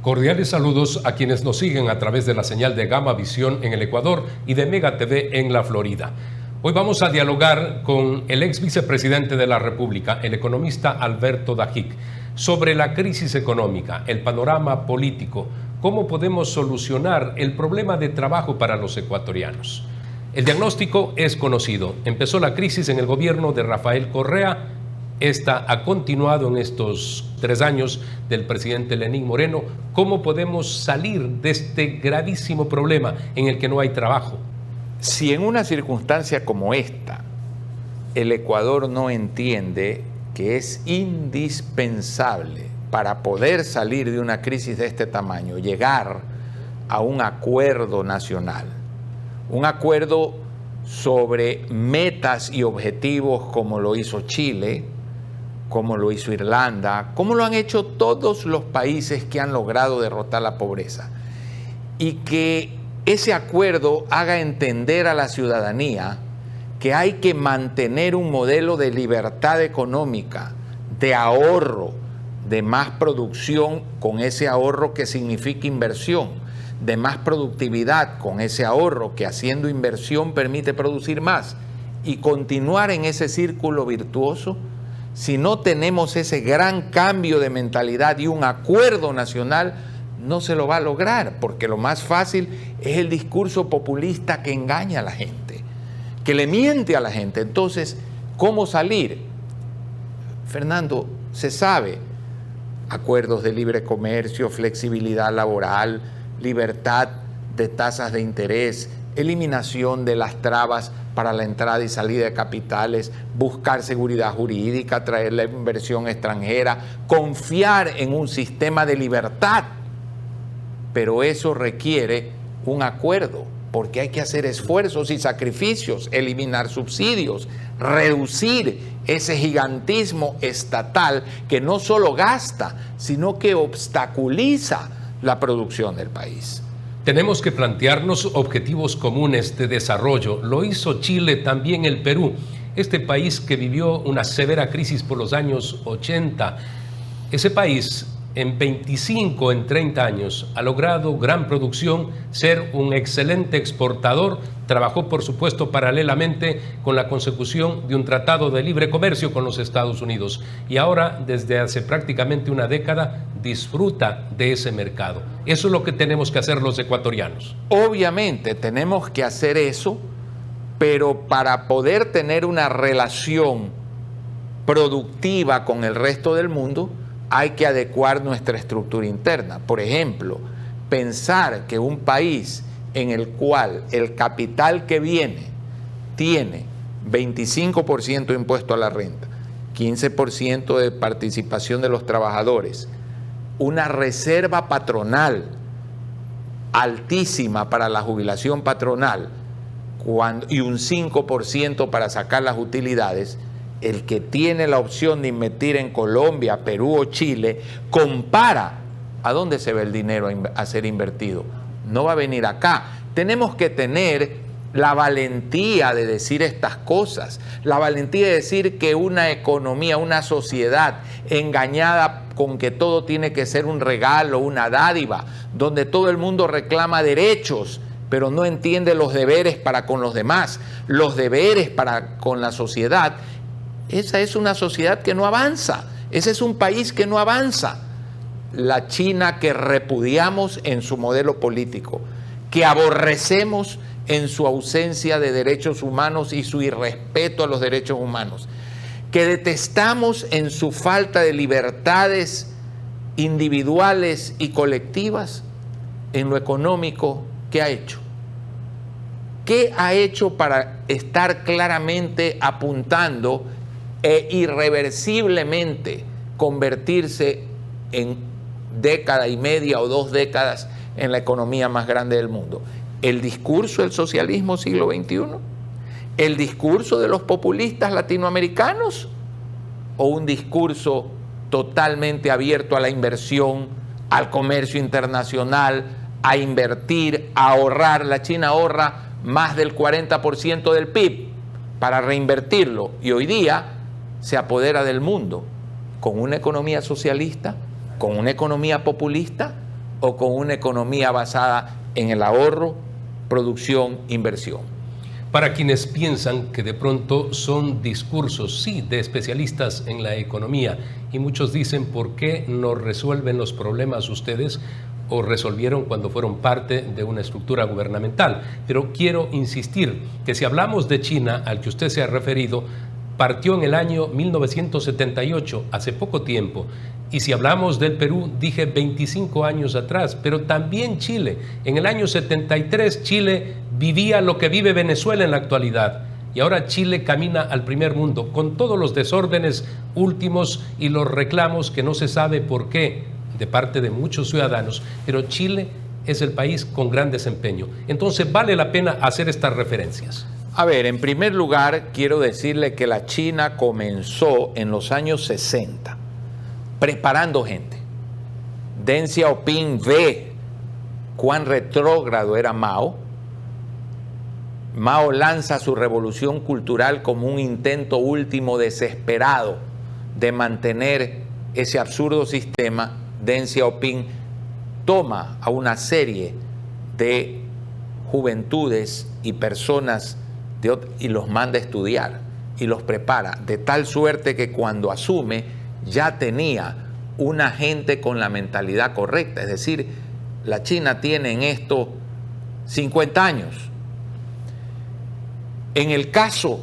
Cordiales saludos a quienes nos siguen a través de la señal de Gama Visión en el Ecuador y de Mega TV en la Florida. Hoy vamos a dialogar con el ex vicepresidente de la República, el economista Alberto Dajic, sobre la crisis económica, el panorama político, cómo podemos solucionar el problema de trabajo para los ecuatorianos. El diagnóstico es conocido. Empezó la crisis en el gobierno de Rafael Correa. Esta ha continuado en estos 3 años del presidente Lenín Moreno. ¿Cómo podemos salir de este gravísimo problema en el que no hay trabajo? Si en una circunstancia como esta el Ecuador no entiende que es indispensable para poder salir de una crisis de este tamaño, llegar a un acuerdo nacional, un acuerdo sobre metas y objetivos como lo hizo Chile, como lo hizo Irlanda, como lo han hecho todos los países que han logrado derrotar la pobreza, y que ese acuerdo haga entender a la ciudadanía que hay que mantener un modelo de libertad económica, de ahorro, de más producción con ese ahorro que significa inversión, de más productividad con ese ahorro que haciendo inversión permite producir más, y continuar en ese círculo virtuoso. Si no tenemos ese gran cambio de mentalidad y un acuerdo nacional, no se lo va a lograr, porque lo más fácil es el discurso populista que engaña a la gente, que le miente a la gente. Entonces, ¿cómo salir? Fernando, se sabe: acuerdos de libre comercio, flexibilidad laboral, libertad de tasas de interés, eliminación de las trabas para la entrada y salida de capitales, buscar seguridad jurídica, atraer la inversión extranjera, confiar en un sistema de libertad. Pero eso requiere un acuerdo, porque hay que hacer esfuerzos y sacrificios, eliminar subsidios, reducir ese gigantismo estatal que no solo gasta, sino que obstaculiza la producción del país. Tenemos que plantearnos objetivos comunes de desarrollo. Lo hizo Chile, también el Perú, este país que vivió una severa crisis por los años 80. Ese país en 30 años ha logrado gran producción, ser un excelente exportador. Trabajó, por supuesto, paralelamente con la consecución de un tratado de libre comercio con los Estados Unidos, y ahora, desde hace prácticamente una década, disfruta de ese mercado. Eso es lo que tenemos que hacer los ecuatorianos. Obviamente tenemos que hacer eso, pero para poder tener una relación productiva con el resto del mundo, hay que adecuar nuestra estructura interna. Por ejemplo, pensar que un país en el cual el capital que viene tiene 25% de impuesto a la renta, 15% de participación de los trabajadores, una reserva patronal altísima para la jubilación patronal y un 5% para sacar las utilidades, el que tiene la opción de invertir en Colombia, Perú o Chile, compara a dónde se ve el dinero a ser invertido. No va a venir acá. Tenemos que tener la valentía de decir estas cosas, la valentía de decir que una economía, una sociedad engañada con que todo tiene que ser un regalo, una dádiva, donde todo el mundo reclama derechos, pero no entiende los deberes para con los demás, los deberes para con la sociedad. Esa es una sociedad que no avanza, ese es un país que no avanza. La China que repudiamos en su modelo político, que aborrecemos en su ausencia de derechos humanos y su irrespeto a los derechos humanos, que detestamos en su falta de libertades individuales y colectivas. En lo económico, ¿qué ha hecho? ¿Qué ha hecho para estar claramente apuntando e irreversiblemente convertirse en década y media o 2 décadas en la economía más grande del mundo? ¿El discurso del socialismo siglo XXI? ¿El discurso de los populistas latinoamericanos? ¿O un discurso totalmente abierto a la inversión, al comercio internacional, a invertir, a ahorrar? La China ahorra más del 40% del PIB para reinvertirlo, y hoy día se apodera del mundo con una economía socialista, con una economía populista. o con una economía basada en el ahorro, producción, inversión. Para quienes piensan que de pronto son discursos, sí, de especialistas en la economía, y muchos dicen, ¿por qué no resuelven los problemas ustedes o resolvieron cuando fueron parte de una estructura gubernamental? Pero quiero insistir que si hablamos de China, al que usted se ha referido, partió en el año 1978, hace poco tiempo. Y si hablamos del Perú, dije 25 años atrás, pero también Chile. En el año 73, Chile vivía lo que vive Venezuela en la actualidad. Y ahora Chile camina al primer mundo, con todos los desórdenes últimos y los reclamos que no se sabe por qué, de parte de muchos ciudadanos. Pero Chile es el país con gran desempeño. Entonces vale la pena hacer estas referencias. A ver, en primer lugar, quiero decirle que la China comenzó en los años 60, preparando gente. Deng Xiaoping ve cuán retrógrado era Mao. Mao lanza su revolución cultural como un intento último desesperado de mantener ese absurdo sistema. Deng Xiaoping toma a una serie de juventudes y personas y los manda a estudiar y los prepara, de tal suerte que cuando asume ya tenía una gente con la mentalidad correcta. Es decir, la China tiene en esto 50 años. En el caso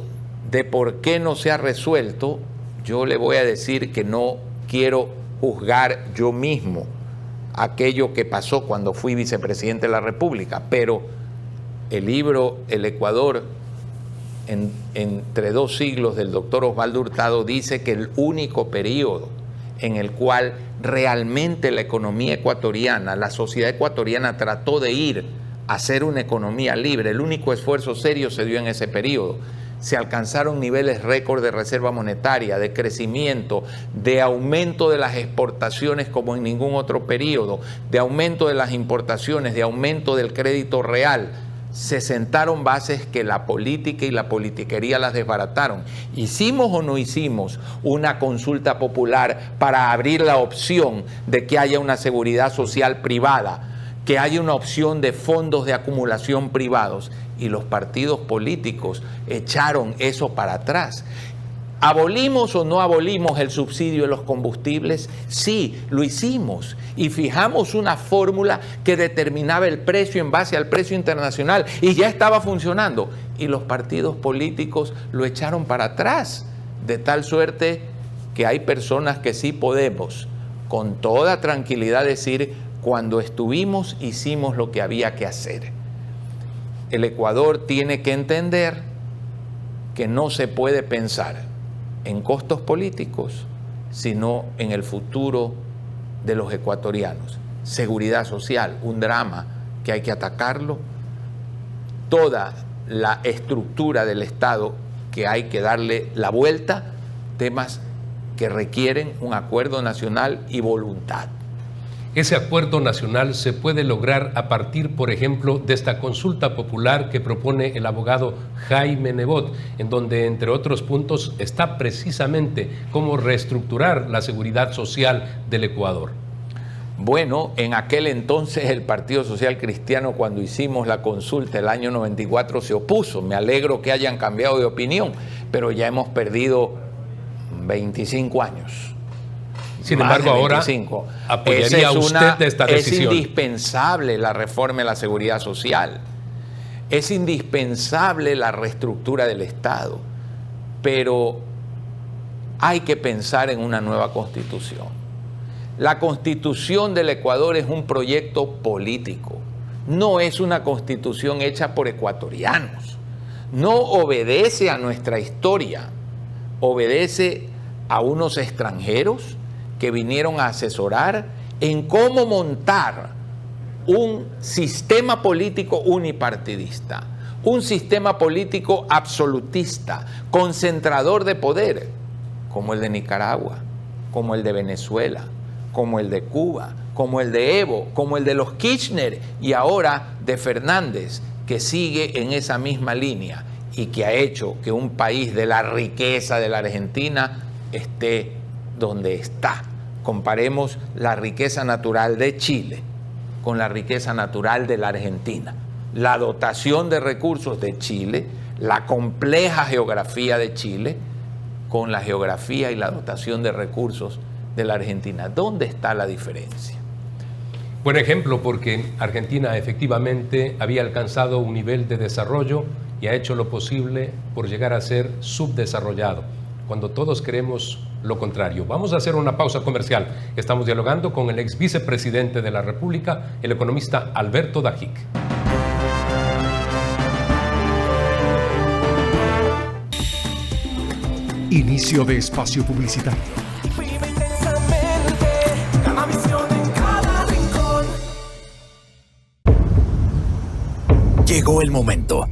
de por qué no se ha resuelto, yo le voy a decir que no quiero juzgar yo mismo aquello que pasó cuando fui vicepresidente de la República, pero el libro El Ecuador entre dos siglos del doctor Osvaldo Hurtado dice que el único periodo en el cual realmente la economía ecuatoriana, la sociedad ecuatoriana trató de ir a ser una economía libre, el único esfuerzo serio se dio en ese periodo. Se alcanzaron niveles récord de reserva monetaria, de crecimiento, de aumento de las exportaciones como en ningún otro periodo, de aumento de las importaciones, de aumento del crédito real. Se sentaron bases que la política y la politiquería las desbarataron. ¿Hicimos o no hicimos una consulta popular para abrir la opción de que haya una seguridad social privada, que haya una opción de fondos de acumulación privados? Y los partidos políticos echaron eso para atrás. ¿Abolimos o no abolimos el subsidio de los combustibles? Sí, lo hicimos y fijamos una fórmula que determinaba el precio en base al precio internacional y ya estaba funcionando. Y los partidos políticos lo echaron para atrás, de tal suerte que hay personas que sí podemos con toda tranquilidad decir, cuando estuvimos hicimos lo que había que hacer. El Ecuador tiene que entender que no se puede pensar en costos políticos, sino en el futuro de los ecuatorianos. Seguridad social, un drama que hay que atacarlo. Toda la estructura del Estado que hay que darle la vuelta, temas que requieren un acuerdo nacional y voluntad. Ese acuerdo nacional se puede lograr a partir, por ejemplo, de esta consulta popular que propone el abogado Jaime Nebot, en donde, entre otros puntos, está precisamente cómo reestructurar la seguridad social del Ecuador. Bueno, en aquel entonces el Partido Social Cristiano, cuando hicimos la consulta el año 94, se opuso. Me alegro que hayan cambiado de opinión, pero ya hemos perdido 25 años. Sin embargo, ahora apoyaría usted esta decisión. Es indispensable la reforma de la seguridad social. Es indispensable la reestructura del Estado. Pero hay que pensar en una nueva constitución. La constitución del Ecuador es un proyecto político. No es una constitución hecha por ecuatorianos. No obedece a nuestra historia. Obedece a unos extranjeros que vinieron a asesorar en cómo montar un sistema político unipartidista, un sistema político absolutista, concentrador de poder, como el de Nicaragua, como el de Venezuela, como el de Cuba, como el de Evo, como el de los Kirchner y ahora de Fernández, que sigue en esa misma línea y que ha hecho que un país de la riqueza de la Argentina esté donde está. Comparemos la riqueza natural de Chile con la riqueza natural de la Argentina, la dotación de recursos de Chile, la compleja geografía de Chile, con la geografía y la dotación de recursos de la Argentina. ¿Dónde está la diferencia? Buen ejemplo, porque Argentina efectivamente había alcanzado un nivel de desarrollo y ha hecho lo posible por llegar a ser subdesarrollado, cuando todos creemos lo contrario. Vamos a hacer una pausa comercial. Estamos dialogando con el ex vicepresidente de la República, el economista Alberto Dajic. Inicio de espacio publicitario. Llegó el momento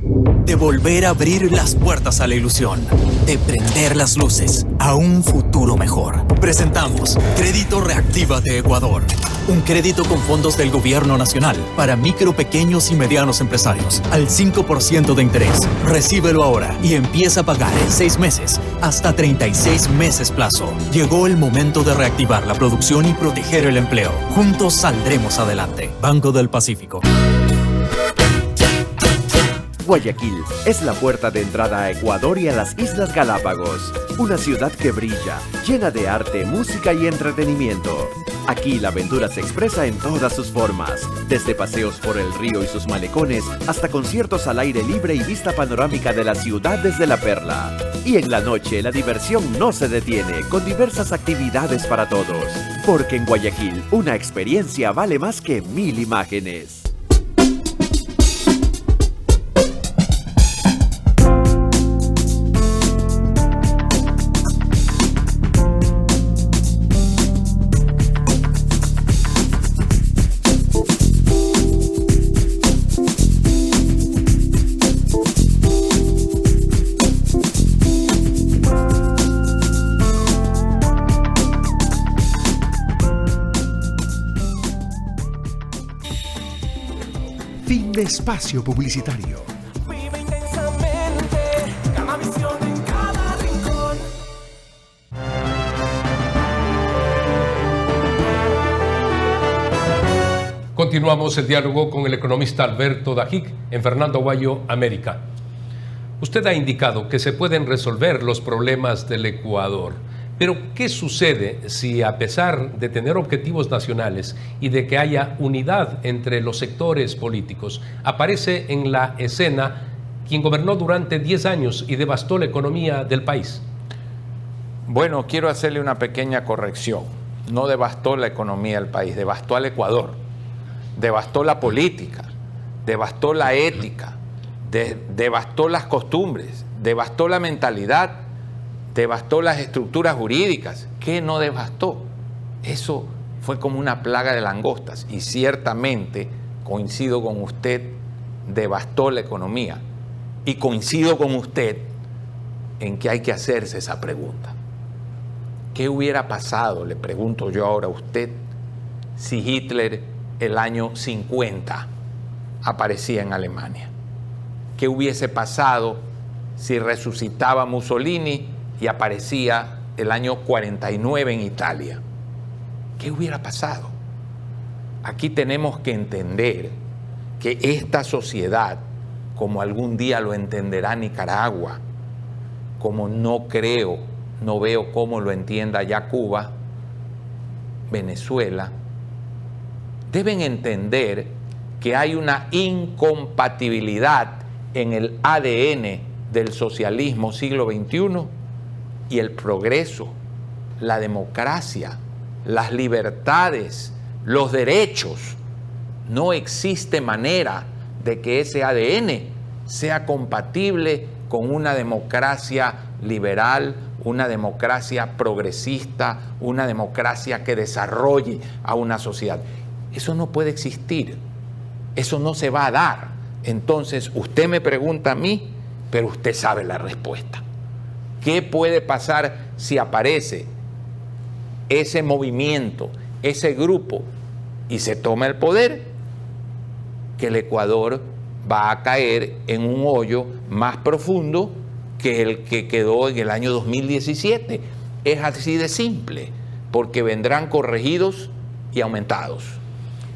de volver a abrir las puertas a la ilusión, de prender las luces a un futuro mejor. Presentamos Crédito Reactiva de Ecuador, un crédito con fondos del Gobierno Nacional para micro, pequeños y medianos empresarios al 5% de interés. Recíbelo ahora y empieza a pagar en 6 meses, hasta 36 meses plazo. Llegó el momento de reactivar la producción y proteger el empleo. Juntos saldremos adelante. Banco del Pacífico. Guayaquil es la puerta de entrada a Ecuador y a las Islas Galápagos. Una ciudad que brilla, llena de arte, música y entretenimiento. Aquí la aventura se expresa en todas sus formas, desde paseos por el río y sus malecones hasta conciertos al aire libre y vista panorámica de la ciudad desde La Perla. Y en la noche la diversión no se detiene, con diversas actividades para todos. Porque en Guayaquil una experiencia vale más que 1000 imágenes. Fin de espacio publicitario. Vive intensamente, Gamavisión en cada rincón. Continuamos el diálogo con el economista Alberto Dajic en Fernando Aguayo, América. Usted ha indicado que se pueden resolver los problemas del Ecuador, pero ¿qué sucede si, a pesar de tener objetivos nacionales y de que haya unidad entre los sectores políticos, aparece en la escena quien gobernó durante 10 años y devastó la economía del país? Bueno, quiero hacerle una pequeña corrección. No devastó la economía del país, devastó al Ecuador. Devastó la política, devastó la ética, devastó las costumbres, devastó la mentalidad, devastó las estructuras jurídicas. ¿Qué no devastó? Eso fue como una plaga de langostas y ciertamente, coincido con usted, devastó la economía. Y coincido con usted en que hay que hacerse esa pregunta. ¿Qué hubiera pasado, le pregunto yo ahora a usted, si Hitler el año 50 aparecía en Alemania? ¿Qué hubiese pasado si resucitaba Mussolini y aparecía el año 49 en Italia? ¿Qué hubiera pasado? Aquí tenemos que entender que esta sociedad, como algún día lo entenderá Nicaragua, como no veo cómo lo entienda ya Cuba, Venezuela, deben entender que hay una incompatibilidad en el ADN del socialismo siglo XXI y el progreso, la democracia, las libertades, los derechos. No existe manera de que ese ADN sea compatible con una democracia liberal, una democracia progresista, una democracia que desarrolle a una sociedad. Eso no puede existir, eso no se va a dar. Entonces, usted me pregunta a mí, pero usted sabe la respuesta. ¿Qué puede pasar si aparece ese movimiento, ese grupo, y se toma el poder? Que el Ecuador va a caer en un hoyo más profundo que el que quedó en el año 2017. Es así de simple, porque vendrán corregidos y aumentados.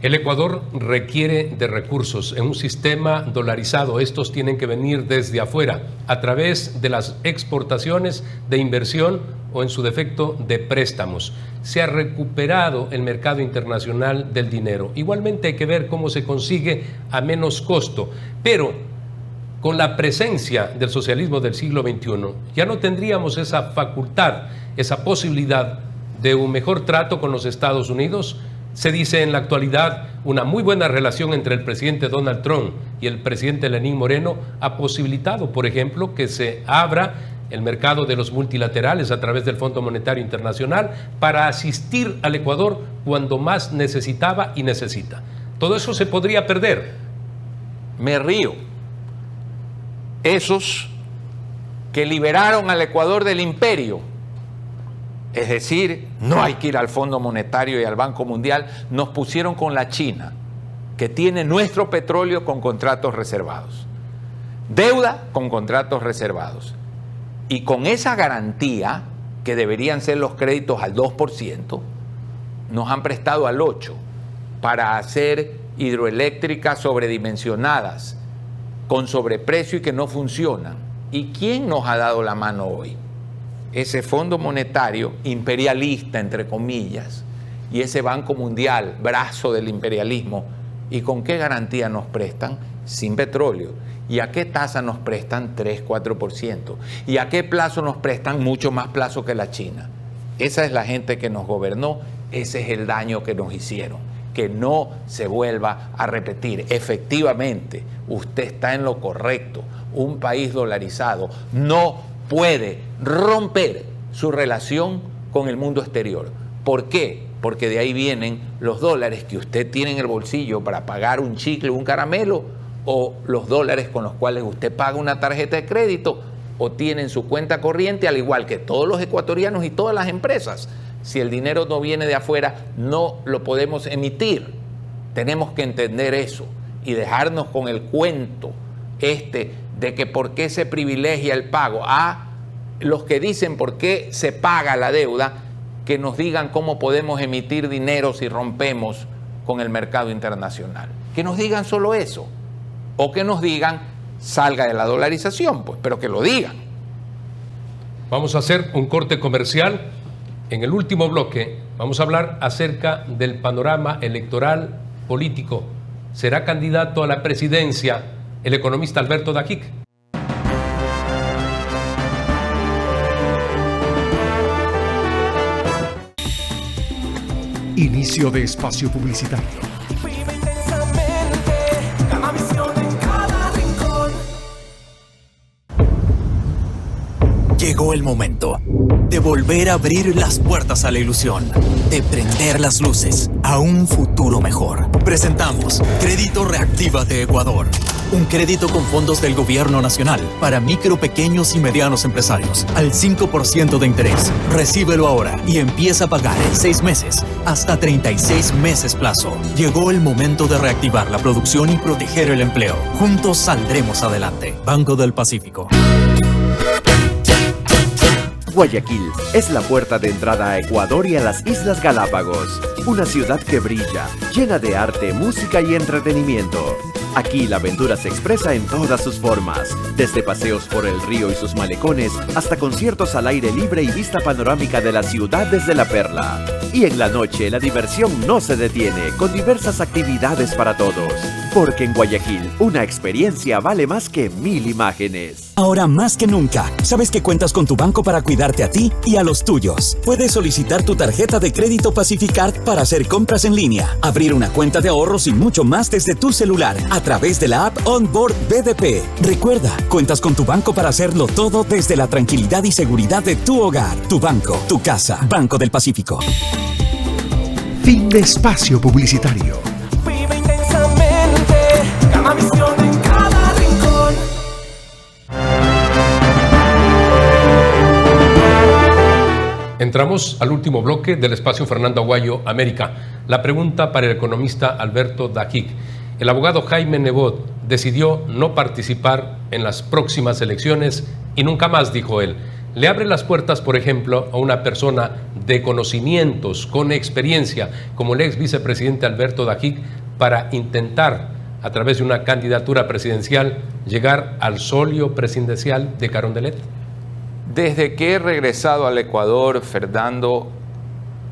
El Ecuador requiere de recursos en un sistema dolarizado. Estos tienen que venir desde afuera, a través de las exportaciones, de inversión o en su defecto de préstamos. Se ha recuperado el mercado internacional del dinero. Igualmente hay que ver cómo se consigue a menos costo, pero con la presencia del socialismo del siglo XXI ya no tendríamos esa facultad, esa posibilidad de un mejor trato con los Estados Unidos. Se dice en la actualidad una muy buena relación entre el presidente Donald Trump y el presidente Lenín Moreno ha posibilitado, por ejemplo, que se abra el mercado de los multilaterales a través del Fondo Monetario Internacional para asistir al Ecuador cuando más necesitaba y necesita. Todo eso se podría perder. Me río. Esos que liberaron al Ecuador del imperio, es decir, no hay que ir al Fondo Monetario y al Banco Mundial, nos pusieron con la China, que tiene nuestro petróleo con contratos reservados, deuda con contratos reservados, y con esa garantía, que deberían ser los créditos al 2%, nos han prestado al 8% para hacer hidroeléctricas sobredimensionadas, con sobreprecio y que no funcionan. ¿Y quién nos ha dado la mano hoy? Ese Fondo Monetario imperialista, entre comillas, y ese Banco Mundial, brazo del imperialismo. ¿Y con qué garantía nos prestan? Sin petróleo. ¿Y a qué tasa nos prestan? 3-4%. ¿Y a qué plazo nos prestan? Mucho más plazo que la China. Esa es la gente que nos gobernó, ese es el daño que nos hicieron. Que no se vuelva a repetir. Efectivamente, usted está en lo correcto. Un país dolarizado no puede romper su relación con el mundo exterior. ¿Por qué? Porque de ahí vienen los dólares que usted tiene en el bolsillo para pagar un chicle o un caramelo, o los dólares con los cuales usted paga una tarjeta de crédito o tiene en su cuenta corriente, al igual que todos los ecuatorianos y todas las empresas. Si el dinero no viene de afuera, no lo podemos emitir. Tenemos que entender eso y dejarnos con el cuento de que por qué se privilegia el pago. Los que dicen por qué se paga la deuda, que nos digan cómo podemos emitir dinero si rompemos con el mercado internacional. Que nos digan solo eso. O que nos digan, salga de la dolarización, pues, pero que lo digan. Vamos a hacer un corte comercial. En el último bloque vamos a hablar acerca del panorama electoral político. ¿Será candidato a la presidencia el economista Alberto Dajic? Inicio de espacio publicitario. Vive intensamente, Gamavisión en cada rincón. Llegó el momento de volver a abrir las puertas a la ilusión, de prender las luces a un futuro mejor. Presentamos Crédito Reactívate Ecuador, un crédito con fondos del Gobierno Nacional para micro, pequeños y medianos empresarios al 5% de interés. Recíbelo ahora y empieza a pagar en 6 meses, hasta 36 meses plazo. Llegó el momento de reactivar la producción y proteger el empleo. Juntos saldremos adelante. Banco del Pacífico. Guayaquil es la puerta de entrada a Ecuador y a las Islas Galápagos. Una ciudad que brilla, llena de arte, música y entretenimiento. Aquí la aventura se expresa en todas sus formas, desde paseos por el río y sus malecones hasta conciertos al aire libre y vista panorámica de la ciudad desde La Perla. Y en la noche la diversión no se detiene, con diversas actividades para todos. Porque en Guayaquil una experiencia vale más que 1000 imágenes. Ahora más que nunca, sabes que cuentas con tu banco para cuidarte a ti y a los tuyos. Puedes solicitar tu tarjeta de crédito Pacificard para hacer compras en línea, abrir una cuenta de ahorros y mucho más desde tu celular a través de la app Onboard BDP. Recuerda, cuentas con tu banco para hacerlo todo desde la tranquilidad y seguridad de tu hogar, tu banco, tu casa. Banco del Pacífico. Fin de espacio publicitario. Vive intensamente, Gamavisión en cada rincón. Entramos al último bloque del espacio Fernando Aguayo América. La pregunta para el economista Alberto Dajic. El abogado Jaime Nebot decidió no participar en las próximas elecciones y nunca más, dijo él. le abre las puertas, por ejemplo, a una persona de conocimientos, con experiencia, como el ex vicepresidente Alberto Dajic, para intentar, a través de una candidatura presidencial, llegar al solio presidencial de Carondelet? Desde que he regresado al Ecuador, Fernando,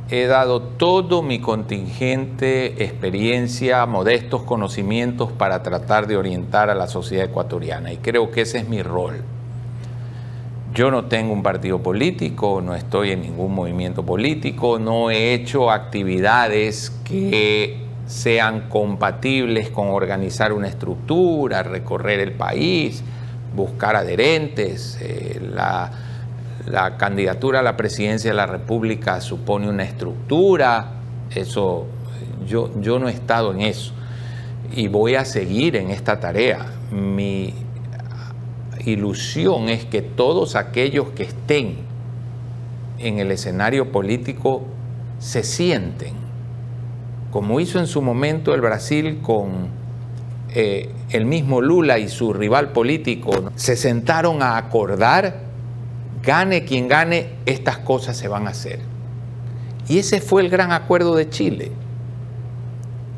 he dado todo mi contingente, experiencia, modestos conocimientos para tratar de orientar a la sociedad ecuatoriana, y creo que ese es mi rol. Yo no tengo un partido político, no estoy en ningún movimiento político, no he hecho actividades que sean compatibles con organizar una estructura, recorrer el país, buscar adherentes. La candidatura a la presidencia de la República supone una estructura. Eso, yo no he estado en eso y voy a seguir en esta tarea. Mi ilusión es que todos aquellos que estén en el escenario político se sienten, como hizo en su momento el Brasil con el mismo Lula y su rival político, ¿no? Se sentaron a acordar, gane quien gane, estas cosas se van a hacer. Y ese fue el gran acuerdo de Chile.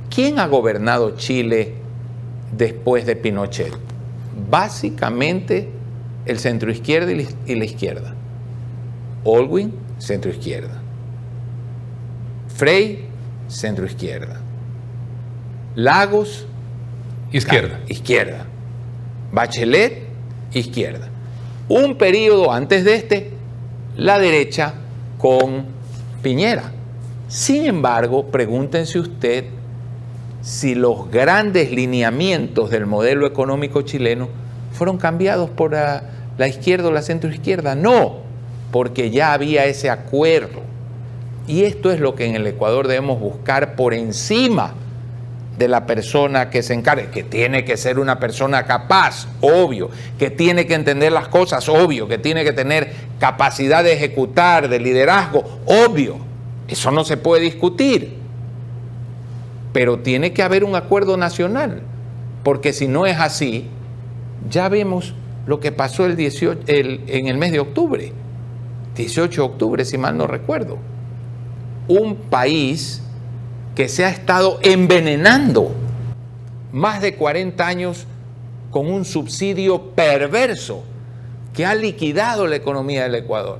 ¿Quién ha gobernado Chile después de Pinochet? Básicamente el centroizquierda y la izquierda. Aylwin, centroizquierda. Frei, centroizquierda. Lagos, izquierda. Bachelet, izquierda. Un periodo antes de este, la derecha con Piñera. Sin embargo, pregúntense usted si los grandes lineamientos del modelo económico chileno fueron cambiados por la izquierda o la centroizquierda. No, porque ya había ese acuerdo. Y esto es lo que en el Ecuador debemos buscar por encima de la persona que se encargue, que tiene que ser una persona capaz, obvio, que tiene que entender las cosas, obvio, que tiene que tener capacidad de ejecutar, de liderazgo, obvio. Eso no se puede discutir. Pero tiene que haber un acuerdo nacional, porque si no es así, ya vemos lo que pasó en el mes de octubre, 18 de octubre, si mal no recuerdo. Un país que se ha estado envenenando más de 40 años con un subsidio perverso que ha liquidado la economía del Ecuador.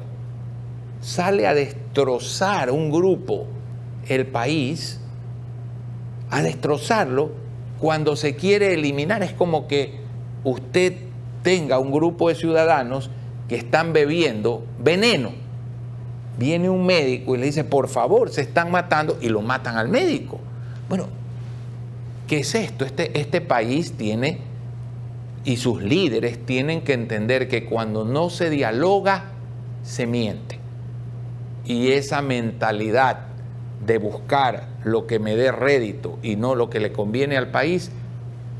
Sale a destrozar un grupo el país, a destrozarlo cuando se quiere eliminar. Es como que usted tenga un grupo de ciudadanos que están bebiendo veneno. Viene un médico y le dice, por favor, se están matando, y lo matan al médico. Bueno, ¿qué es esto? Este país tiene, y sus líderes tienen que entender que cuando no se dialoga, se miente. Y esa mentalidad de buscar lo que me dé rédito y no lo que le conviene al país,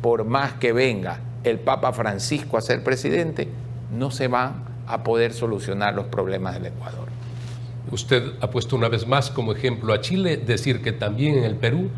por más que venga el Papa Francisco a ser presidente, no se van a poder solucionar los problemas del Ecuador. Usted ha puesto una vez más como ejemplo a Chile, decir que también en el Perú,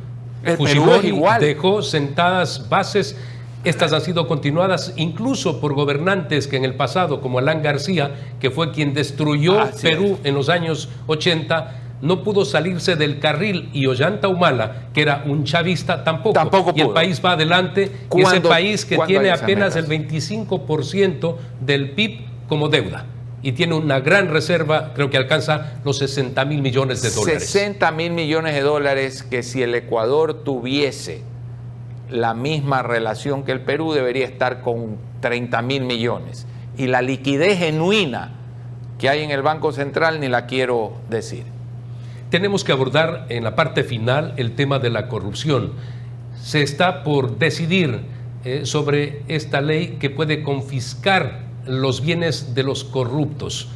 Fujimori dejó sentadas bases. Estas han sido continuadas incluso por gobernantes que en el pasado, como Alan García, que fue quien destruyó Perú en los años 80, no pudo salirse del carril, y Ollanta Humala, que era un chavista, tampoco. Y el país va adelante, y ese país que tiene apenas el 25% del PIB como deuda, y tiene una gran reserva, creo que alcanza los 60.000 millones de dólares. 60.000 millones de dólares que, si el Ecuador tuviese la misma relación que el Perú, debería estar con 30.000 millones. Y la liquidez genuina que hay en el Banco Central ni la quiero decir. Tenemos que abordar en la parte final el tema de la corrupción. Se está por decidir sobre esta ley que puede confiscar los bienes de los corruptos.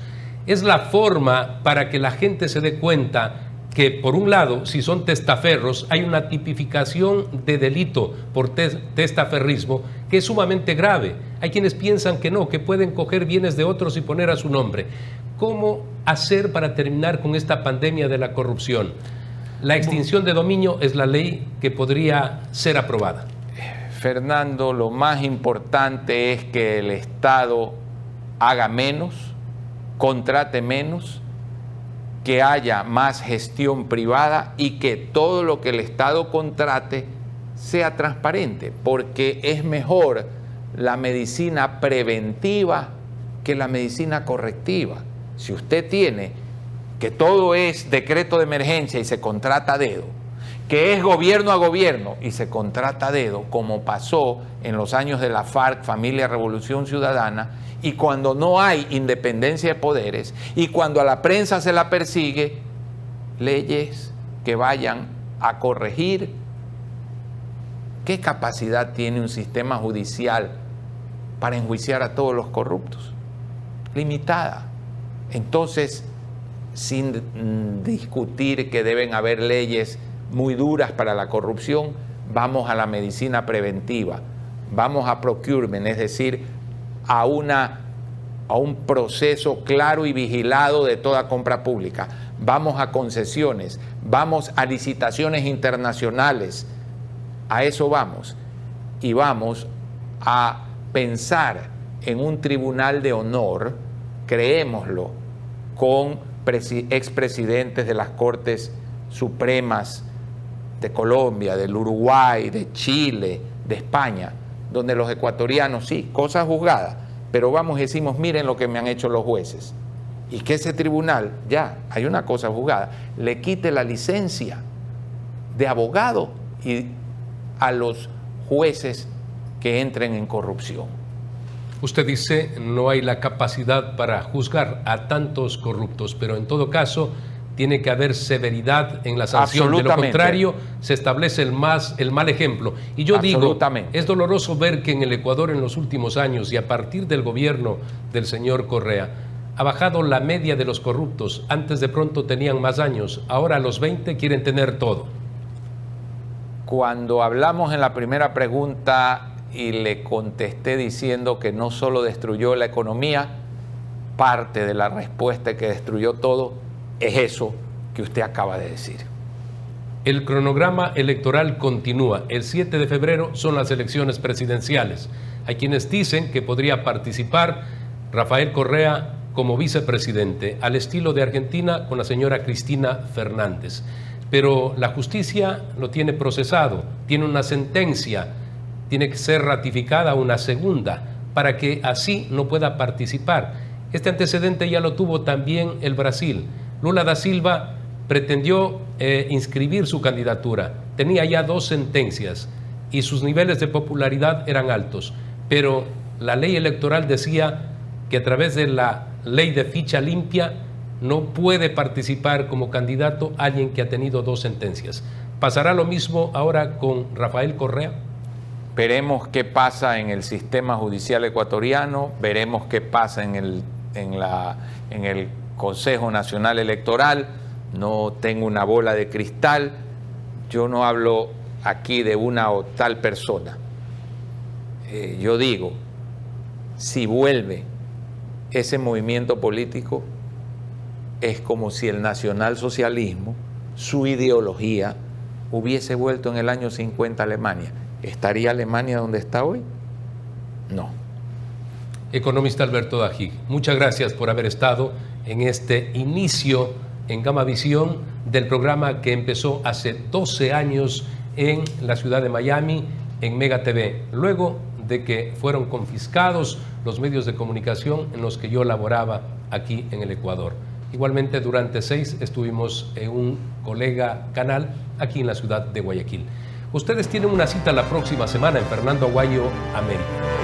Es la forma para que la gente se dé cuenta que, por un lado, si son testaferros, hay una tipificación de delito por testaferrismo que es sumamente grave. Hay quienes piensan que no, que pueden coger bienes de otros y poner a su nombre. ¿Cómo hacer para terminar con esta pandemia de la corrupción? La extinción de dominio es la ley que podría ser aprobada. Fernando, lo más importante es que el Estado haga menos contrate menos, que haya más gestión privada y que todo lo que el Estado contrate sea transparente, porque es mejor la medicina preventiva que la medicina correctiva. Si usted tiene que todo es decreto de emergencia y se contrata a dedo, que es gobierno a gobierno y se contrata a dedo, como pasó en los años de la FARC, Familia Revolución Ciudadana, y cuando no hay independencia de poderes, y cuando a la prensa se la persigue, leyes que vayan a corregir. ¿Qué capacidad tiene un sistema judicial para enjuiciar a todos los corruptos? Limitada. Entonces, sin discutir que deben haber leyes muy duras para la corrupción, vamos a la medicina preventiva, vamos a procurement, es decir, a un proceso claro y vigilado de toda compra pública. Vamos a concesiones, vamos a licitaciones internacionales, a eso vamos. Y vamos a pensar en un tribunal de honor, creémoslo, con expresidentes de las Cortes Supremas de Colombia, del Uruguay, de Chile, de España, donde los ecuatorianos, sí, cosas juzgadas, pero vamos y decimos, miren lo que me han hecho los jueces. Y que ese tribunal, ya, hay una cosa juzgada, le quite la licencia de abogado y a los jueces que entren en corrupción. Usted dice, no hay la capacidad para juzgar a tantos corruptos, pero en todo caso tiene que haber severidad en la sanción. De lo contrario, se establece el mal ejemplo. Y yo digo, es doloroso ver que en el Ecuador en los últimos años y a partir del gobierno del señor Correa, ha bajado la media de los corruptos. Antes de pronto tenían más años, ahora a los 20 quieren tener todo. Cuando hablamos en la primera pregunta y le contesté diciendo que no solo destruyó la economía, parte de la respuesta que destruyó todo es eso que usted acaba de decir. El cronograma electoral continúa. El 7 de febrero son las elecciones presidenciales. Hay quienes dicen que podría participar Rafael Correa como vicepresidente, al estilo de Argentina con la señora Cristina Fernández. Pero la justicia lo tiene procesado, tiene una sentencia, tiene que ser ratificada una segunda para que así no pueda participar. Este antecedente ya lo tuvo también el Brasil. Lula da Silva pretendió inscribir su candidatura, tenía ya 2 sentencias y sus niveles de popularidad eran altos, pero la ley electoral decía que a través de la ley de ficha limpia no puede participar como candidato alguien que ha tenido 2 sentencias. ¿Pasará lo mismo ahora con Rafael Correa? Veremos qué pasa en el sistema judicial ecuatoriano, veremos qué pasa en el Consejo Nacional Electoral. No tengo una bola de cristal, yo no hablo aquí de una o tal persona. Yo digo, si vuelve ese movimiento político, es como si el nacionalsocialismo, su ideología, hubiese vuelto en el año 50 a Alemania. ¿Estaría Alemania donde está hoy? No. Economista Alberto Dajig, muchas gracias por haber estado en este inicio en Gamavisión del programa que empezó hace 12 años en la ciudad de Miami, en Mega TV, luego de que fueron confiscados los medios de comunicación en los que yo laboraba aquí en el Ecuador. Igualmente, durante 6 estuvimos en un colega canal aquí en la ciudad de Guayaquil. Ustedes tienen una cita la próxima semana en Fernando Aguayo, América.